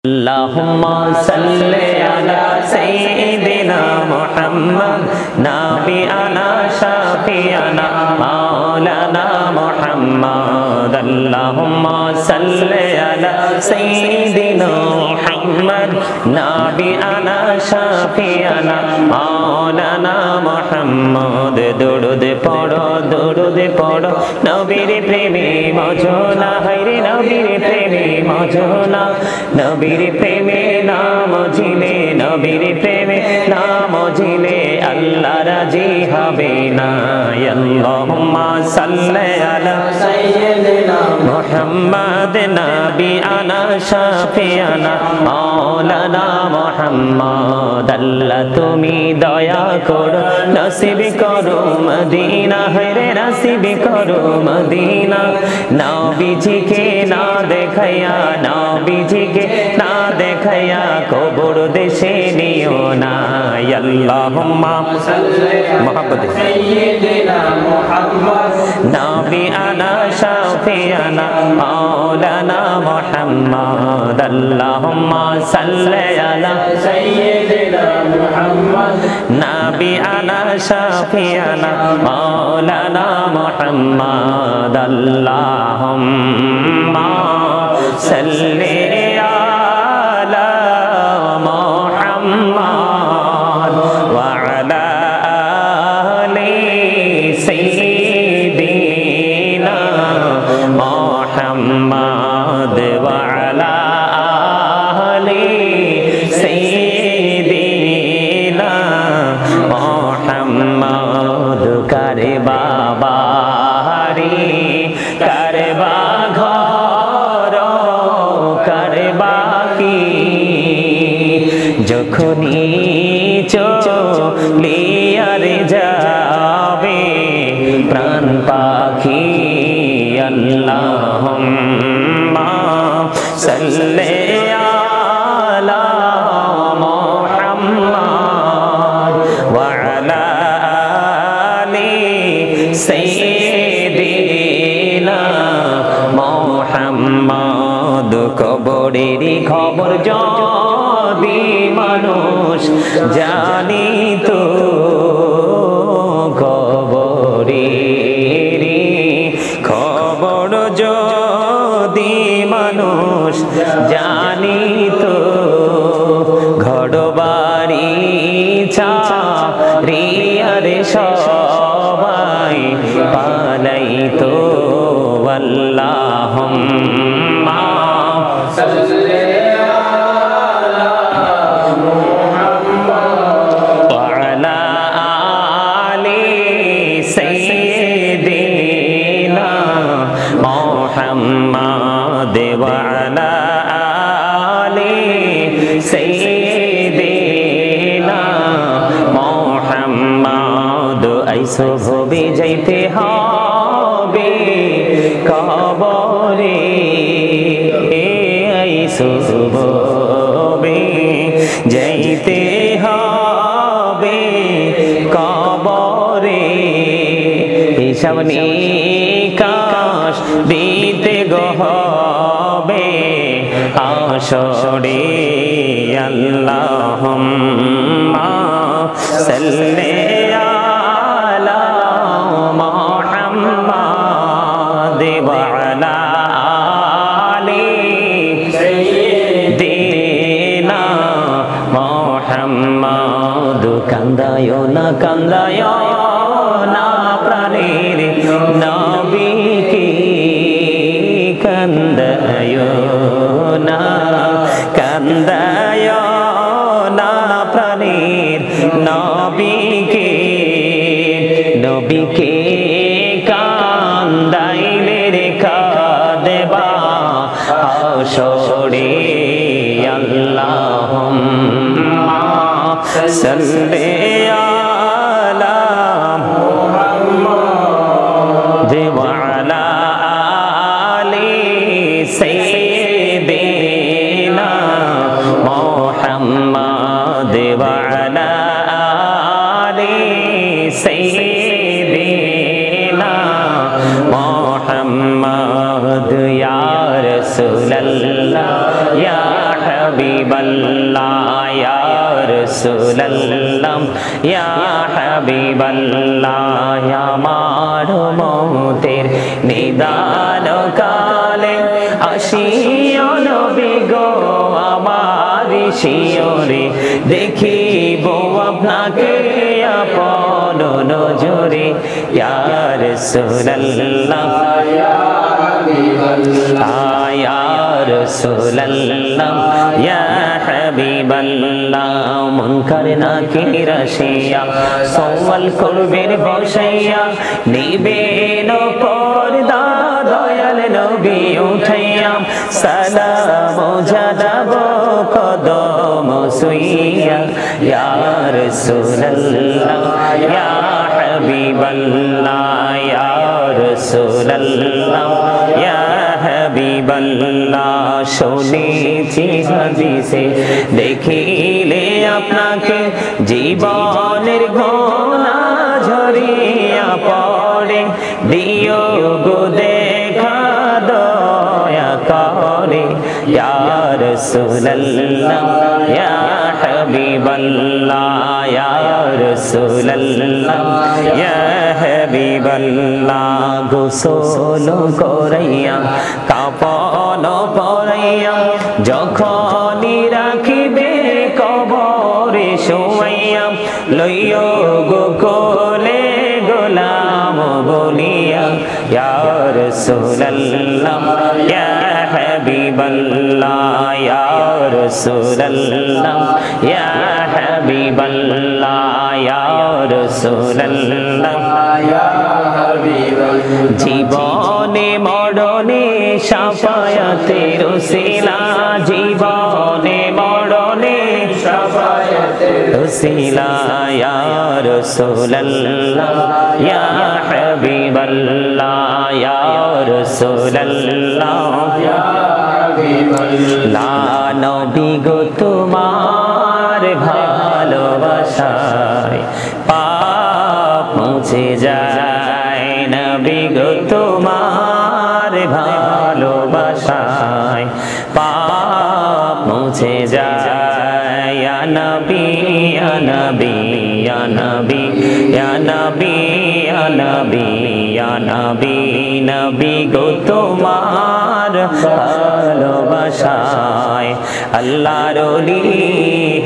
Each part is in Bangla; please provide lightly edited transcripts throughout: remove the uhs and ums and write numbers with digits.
अल्लाहुम्मा सल्ले अला सय्यिदिना मुहम्मद नबियना शाफियना मौलाना मुहम्मद। अल्लाहुम्मा सल्ले अला सय्यिदिना मुहम्मद नबियना शाफियना मौलाना मुहम्मद। दुरूद पढ़ो नबीर प्रेमे मौजूना हैरे नबीर प्रेमे मौजूना। नबीर प्रेमे नाम जिले नबीर प्रेमे नाम जिले अल्लाह राजी हबे ना। अल्लाहुम्मा सल्ले अला सय्यिदिना मुहम्मद नबियना शाफियना मौलाना मुहम्मद। अल्लाह तुमी दया करो नसीब करो मदीना हैरे नसीब करो मदीना। नबीजी के ना देखाया नबीजी के ना देखाया कब्र देशे नियो ना। अल्लाहुम्मा मोहब्बत सय्यिदिना मुहम्मद नबियना शाफियना मौलाना मुहम्मद। अल्लाहुम्मा सल्ले अला सय्यिदिना मुहम्मद नबियना शाफियना मौलाना मुहम्मद। अल्लाहुम्मा सल्ले अला मुहम्मद व अला आलि सय्यिदिना मुहम्मद व अला आलि सय्यिदिना मुहम्मद। करे बाबारी करे बाघर करे बाकी যখনই চলিয়ারে যাবে প্রাণ পাখি। আল্লাহুম্মা সাল্লি আলা মুহাম্মদ ওয়া আলা আলি সাইয়্যিদিনা মুহাম্মদ। কবরেরই খবর যদি মানুষ জানিত কবরেরই খবর যদি মানুষ জানিত ঘরবাড়ি ছাড়িয়া রে সবাই পালাইতো। আল্লাহুম্মা সাল্লি मुहम्मद व अला आलि सय्यिदिना मुहम्मद। ऐसो भबे যাইতে হবে কবরে ऐसो ভবে যাইতে হবে কবরে। হিসাব নিকাশ দিতে গহবে হাশরে। আল্লাহুম্মা সাল্লি আলা মুহাম্মদ ওয়া আলা আলি সাইয়্যিদিনা মুহাম্মদ। কান্দায়ো না প্রাণের নবীকে কান্দায়ো না প্রাণের নবীকে নবীকে কান্দাইলে রেখা দেবা হাশরে। আল্লাহুম্মা সাল্লি আলা মুহাম্মদ ওয়া আলা আলি সাইয়্যিদিনা মুহাম্মদ ওয়া আলা আলি সাইয়্যিদিনা মুহাম্মদ। ইয়া রাসূলুল্লাহ ইয়া হাবিবাল্লাহ ইয়া রাসূলুল্লাহ ইয়া হাবিবাল্লাহ আমার মতের নিদান কালে আসিও নবী গো আমার শিয়রে দেখিব আপনাকে আপন নজরে ইয়া রাসূলুল্লাহ ইয়া হাবিবাল্লাহ ইয়া রাসূলুল্লাহ ইয়া হাবিবাল্লাহ মুনকার নাকির আসিয়া সওয়াল করবেন বসাইয়া নিবেন পর্দা দয়াল নবী উঠাইয়া সালাম জানাব কদম সুইয়া ইয়া রাসূলুল্লাহ ইয়া হাবিবাল্লাহ ইয়া রাসূলুল্লাহ ইয়া হাবিবাল্লাহ শুনেছি হাদিসে দেখিলে আপনাকে জীবনের গোনা ঝরিয়া পড়ে দিও গো দেখা দয়া করে ইয়া রাসূলুল্লাহ ইয়া হাবিবাল্লাহ ইয়া রাসূলুল্লাহ ইয়া হাবিবাল্লাহ গোসল করাইয়া কাফন পরাইয়া যখনই রাখিবে কবরে শোয়াইয়া লইও গো কোলে গোলাম বলিয়া ইয়া রাসূলুল্লাহ ইয়া হাবিবাল্লাহ ইয়া রাসূলুল্লাহ ইয়া হাবিবাল্লাহ ইয়া রাসূলুল্লাহ ইয়া হাবিবাল্লাহ জীবনে মরণে শাফায়াতের ওসিলা জীবনে মরণে শাফায়াতের ওসিলা ইয়া রাসূলুল্লাহ ইয়া হাবিবাল্লাহ ইয়া রাসূলুল্লাহ ইয়া হাবিবাল্লাহ নবী গো তোমার ভালোবাসায় পাপ মুছে যায় নবী গো তোমার ভালোবাসায় পাপ মুছে যায় ইয়া নবী ইয়া নবী ইয়া নবী ইয়া নবী ইয়া নবী ইয়া নবী নবী গো তোমার ভালোবাসায় আল্লাহর ওলি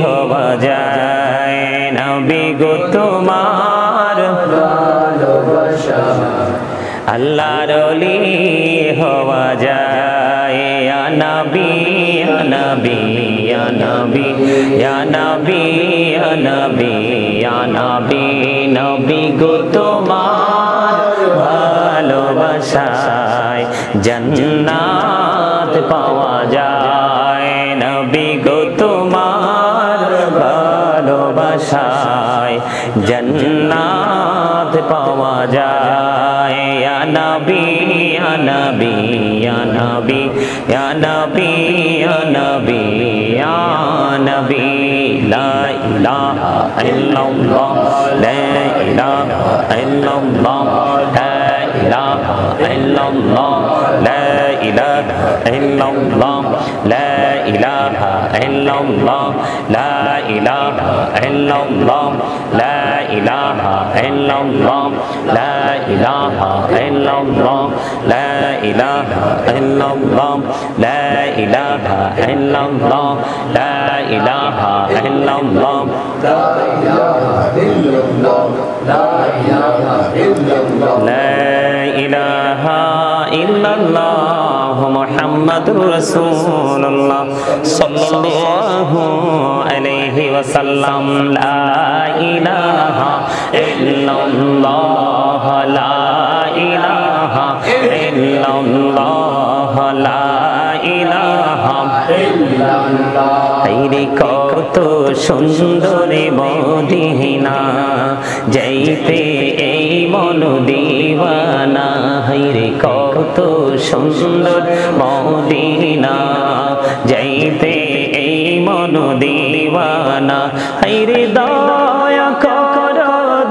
হওয়া যায় নবী গো তোমার ভালোবাসায় আল্লাহর ওলি হওয়া যায় ইয়া নবী ইয়া নবী ইয়া নবী ইয়া নবী ইয়া নবী ইয়া নবী নবী গো তোমার ভালোবাসায় জান্নাত পাওয়া যায় নবী গো তোমার ভালোবাসায় জান্নাত পাওয়া যায় ইয়া নবী ইয়া নবী ইয়া নবী ইয়া নবী ইয়া নবী ইয়া নবী লা ইলাহা ইল্লাল্লাহ লা ইলাহা ইল্লাল্লাহ লা ইলাহা ইল্লাল্লাহ লা ইলাহা ইল্লাল্লাহ লা ইলাহা ইল্লাল্লাহ লা ইলাহা ইল্লাল্লাহ লা ইলাহা ইল্লাল্লাহ লা ইলাহা ইল্লাল্লাহ লা ইলাহা ইল্লাল্লাহ লা ইলাহা ইল্লাল্লাহ লা ইলাহা ইল্লাল্লাহ লা ইলাহা ইল্লাল্লাহ মুহাম্মাদুর রাসূলুল্লাহ সাল্লাল্লাহু আলাইহি ওয়াসাল্লাম লা ইলাহা ইল্লাল্লাহ লা ইলাহা ইল্লাল্লাহ লা ইলাহা ইল্লাল্লাহ তাইরে কত সুন্দর মদিনা যাইতে এই মন দিওয়ানা হাইরে কত সুন্দর মদিনা যাইতে এই মন দিওয়ানা হাইরে দয়া কর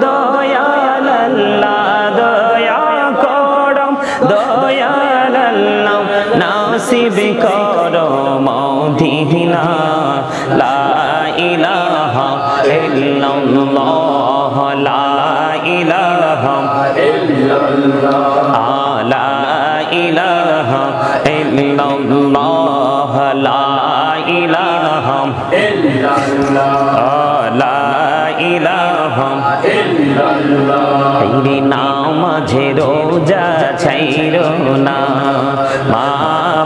দয়াল আল্লাহ দয়া কর দয়াল আল্লাহ নাসিব কর মদিনা লা ইলাহা ইল্লাল্লাহ লা ইলাহা ইল্লাল্লাহ লা ইলাহা ইল্লাল্লাহ লা ইলাহা ইল্লাল্লাহ লা ইলাহা ইল্লাল্লাহ এই নামাজে রোজা ছাইরো না মা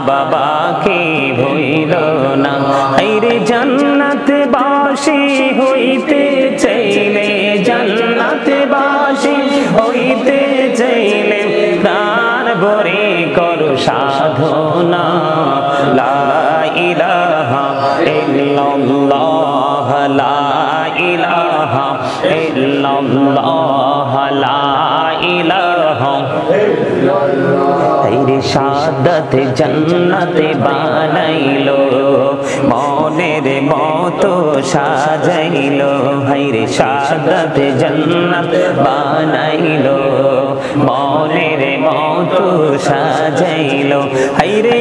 বাবাকে ভুইলো না আইরে জান্নাত বাসী হইতে চাইলে জান্নাত বাসী হইতে চাইলে প্রাণ ভরে করো সাধনা লা ইলাহা ইল্লাল্লাহ লা ইলাহা ইল্লাল্লাহ লা ইলাহা ইল্লাল্লাহ শাহাদাত জান্নাতে বানাইলো মনের মতো সাজাইলো হায়রে শাহাদাত জান্নাত বানাইলো মনের মতো সাজাইলো হায়রে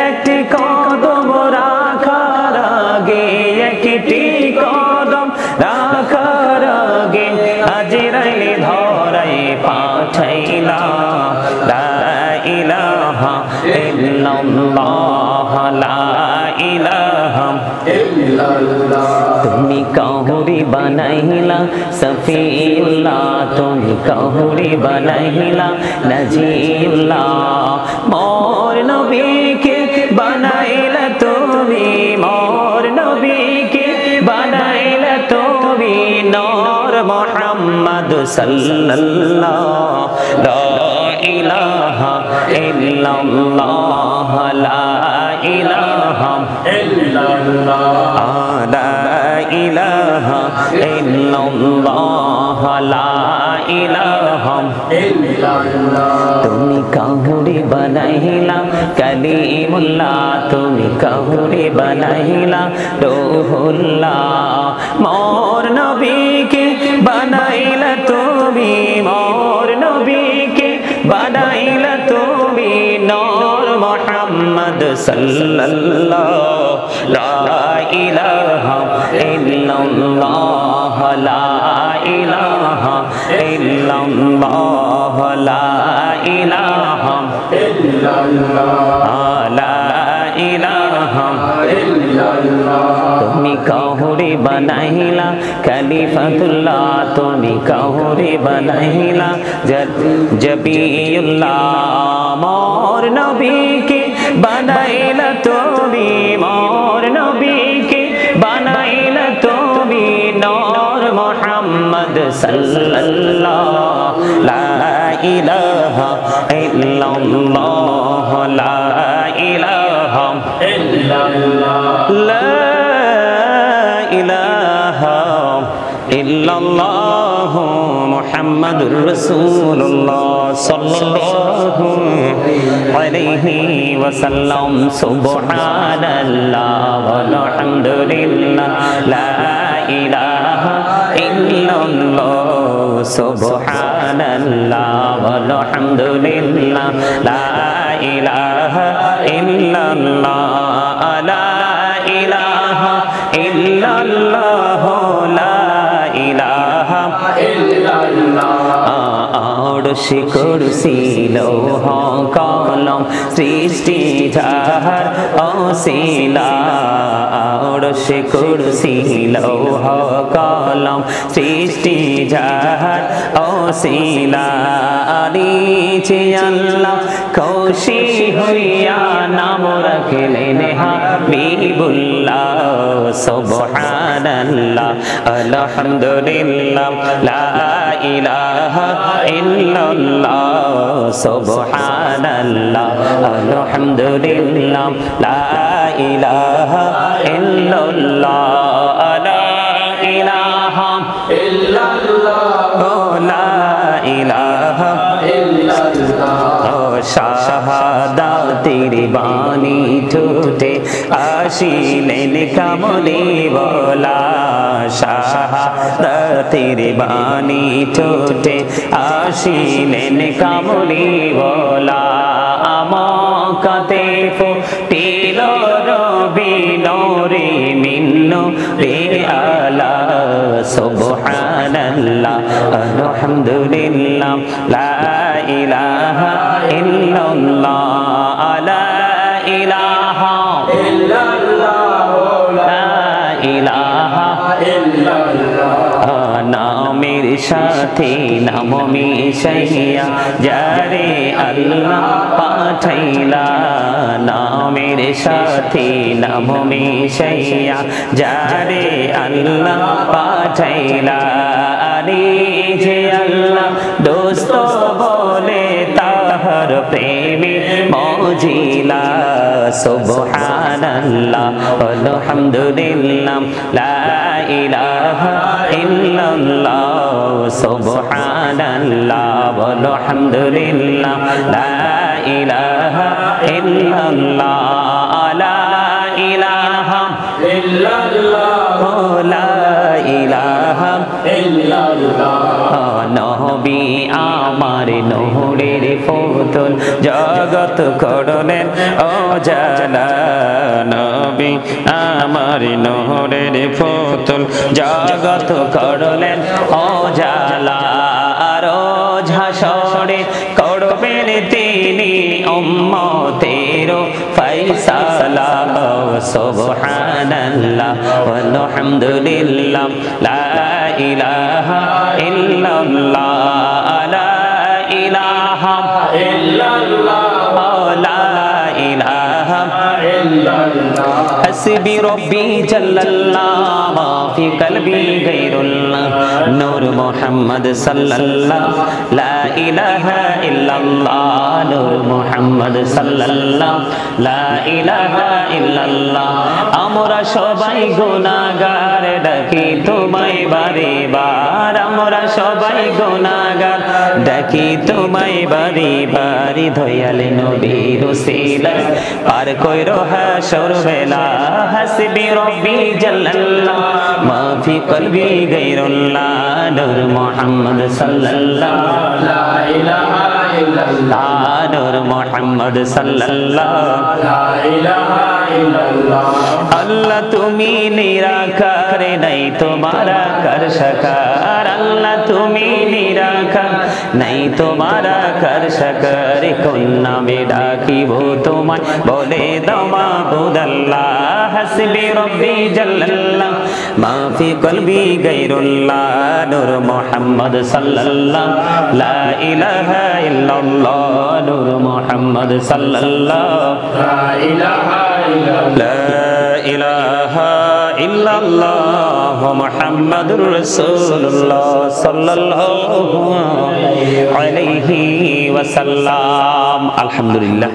একটি কদম রাখার আগে একটি কদম রাখার আগে আজরাইল ধরাই পাঠাইলা লা ইলাহা ইল্লাল্লাহ লা ইলাহা ইল্লাল্লাহ তুমি কাহুরি বানাইলা সফিউল্লাহ তুমি কাহুরি বানাইলা নজিউল্লাহ মোর নবীকে বানাইলা তুমি মোর নবীকে বানাইলা তুমি নূর মুহাম্মদ সাল্লাল্লাহ লা ইলাহা ইল্লাল্লাহ লা ইলাহা ইল্লাল্লাহ লা ইলাহা ইল্লাল্লাহ লা ইলাহা ইল্লাল্লাহ তুমি কাহুরি বানাইলা কালিমুল্লাহ তুমি কাহুরি বানাইলা রূহুল্লাহ মোর নবীকে বানাইলা তুমি মোর নবীকে বানাইলা তুমি নূর মুহাম্মদ সাল্লাল্লাহ লা ইলাহা ইল্লাল্লাহ লা ইলাহা ইল্লাল্লাহ লা ইলাহা ইল্লাল্লাহ লা ইলাহা ইল্লাল্লাহ তুমি কাহুরি বানাইলা খলিফাতুল্লাহ তুমি কাহুরি বানাইলা জবিউল্লাহ মোর নবীকে বানাইলা তুমি মোর নবীকে বানাইলা তুমি নূর মুহাম্মদ সাল্লাল্লাহ লা ইলাহা ইল্লাল্লাহ লা ইলাহা ইল্লাল্লাহ লা ইলাহা ইল্লাল্লাহ মুহাম্মাদুর রাসূলুল্লাহ সাল্লাল্লাহু আলাইহি ওয়াসাল্লাম সুবহানাল্লাহ ওয়ালহামদুলিল্লাহ লা ইলাহা ইল্লাল্লাহ সুবহানাল্লাহ ওয়ালহামদুলিল্লাহ লা ইলাহা ইল্লাল্লাহ লা ইলাহা ইল্লাল্লাহ লা ইলাহা ইল্লাল্লাহ আরশে কুরসি লৌহ কলম সৃষ্টি যাহার অসিলা আরশে কুরসি লৌহ কলম সৃষ্টি যাহার অসিলা নিচে আল্লাহ খুশি হইয়া নাম রাখলেন হাবিবুল্লাহ সুবহানাল্লাহ আলহামদুলিল্লাহ লা ইলাহা ইল্লাল্লাহ সুবহানাল্লাহ আলহামদুলিল্লাহ লা ইলাহা ইল্লাল্লাহ লা ইলাহা ইল্লাল্লাহ লা ইলাহা ইল্লাল্লাহ শাহাদাতের বাণী ঠোঁটে আসিলেন কামলি ওয়ালা শাহাদাতের বাণী ঠোঁটে আসিলেন কামলি ওয়ালা আমাকাতে ফুটিল রবি নূরে মিন নূরে আলা সুবহানাল্লাহ আলহামদুলিল্লাহ লা ইলাহা ইল্লাল্লাহ লা ইলাহা ইল্লাল্লাহ লা ইলাহা ইল্লাল্লাহ নামের সাথে নাম মিশাইয়া যারে আল্লাহ পাঠাইলা নামের সাথে নাম মিশাইয়া যারে আল্লাহ পাঠাইলা আরে যে আল্লাহ দোস্ত বলে তাহার প্রেমে মজিলা সুবহানাল্লাহ আলহামদুলিল্লাহ লা ইলাহা ইল্লাল্লাহ সুবহানাল্লাহ আলহামদুলিল্লাহ লা ইলাহা ইল্লাল্লাহ লা ইলাহা ইল্লাল্লাহ লা ইলাহা ইল্লাল্লাহ নবী আমার নূরের ফুতুল জগৎ করলেন উজালা নবী আমার নূরের ফুতুল জগৎ করলেন উজালা রোজ হাসরে করবেন তিনি উম্মতের ফয়সালা সুবহানাল্লাহ আলহামদুলিল্লাহ লা ইলাহা ইল্লাল্লাহ লা ইলাহা ইল্লাল্লাহ লা ইলাহা ইল্লাল্লাহ হাসবি রব্বি জাল্লাল্লাহ মা ফি কলবি গায়রুল্লাহ নূর মুহাম্মদ সাল্লাল্লাহ লা ইলাহা ইল্লাল্লাহ নূর মুহাম্মদ সাল্লাল্লাহ লা ইলাহা ইল্লাল্লাহ আমরা সবাই গুনাহগার ডাকি তোমায় বারে বার আমরা সবাই গুনাহগার ডাকি তোমায় বারে বার দয়াল নবীর ওসিলায় পার কইরো হাসর বেলা হাসবি রব্বি জাল্লাল্লাহ মা ফি কলবি গায়রুল্লাহ নূর মুহাম্মদ সাল্লাল্লাহ লা ইলাহা ইল্লাল্লাহ নূর মুহাম্মদ সাল্লাল্লাহ লা ইলাহা ইল্লাল্লাহ আল্লাহ তুমি নিরাকার নাই তোমারা কর সাকার আল্লাহ তুমি নিরাকার নাই তোমারা কর সাকার কোন নামে ডাকিব তোমায় বলে দাও মাবুদ আল্লাহ হাসবি রব্বি জাল্লাল্লাহ মা ফি কলবি গায়রুল্লাহ নূর মুহাম্মদ সাল্লাল্লাহ লা ইলাহা ইল্লাল্লাহ নূর মুহাম্মদ সাল্লাল্লাহ লা ইলাহা ইল্লাল্লাহ লা ইলাহা ইল্লাল্লাহ মুহাম্মাদুর রাসূলুল্লাহ সাল্লাল্লাহু আলাইহি ওয়াসাল্লাম আলহামদুলিল্লাহ।